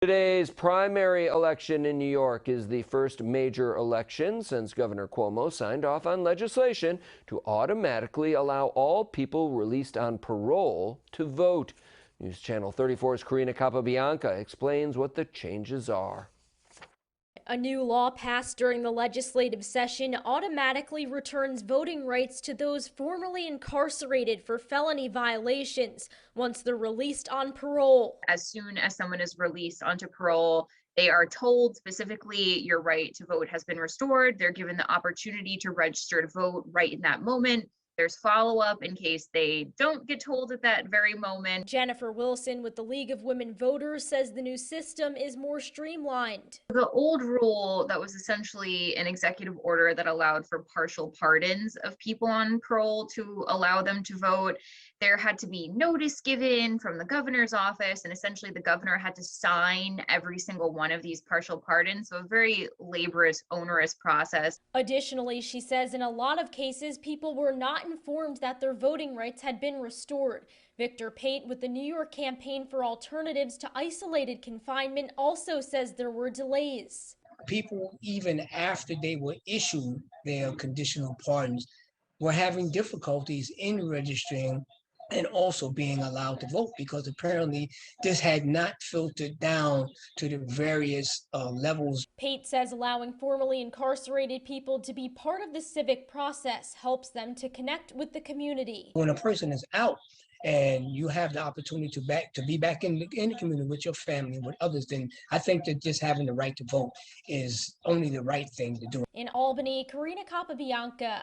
Today's primary election in New York is the first major election since Governor Cuomo signed off on legislation to automatically allow all people released on parole to vote. News Channel 34's Karina Capabianca explains what the changes are. A new law passed during the legislative session automatically returns voting rights to those formerly incarcerated for felony violations once they're released on parole. As soon as someone is released onto parole, they are told specifically your right to vote has been restored. They're given the opportunity to register to vote right in that moment. There's follow-up in case they don't get told at that very moment. Jennifer Wilson with the League of Women Voters says the new system is more streamlined. The old rule that was essentially an executive order that allowed for partial pardons of people on parole to allow them to vote. There had to be notice given from the governor's office, and essentially the governor had to sign every single one of these partial pardons. So a very laborious, onerous process. Additionally, she says in a lot of cases, people were not informed that their voting rights had been restored. Victor Pate with the New York Campaign for Alternatives to Isolated Confinement also says there were delays. People, even after they were issued their conditional pardons, were having difficulties in registering and also being allowed to vote because apparently this had not filtered down to the various levels. Pate says allowing formerly incarcerated people to be part of the civic process helps them to connect with the community. When a person is out and you have the opportunity to be back in the community with your family and with others, then I think that just having the right to vote is only the right thing to do. In Albany, Karina Capabianca,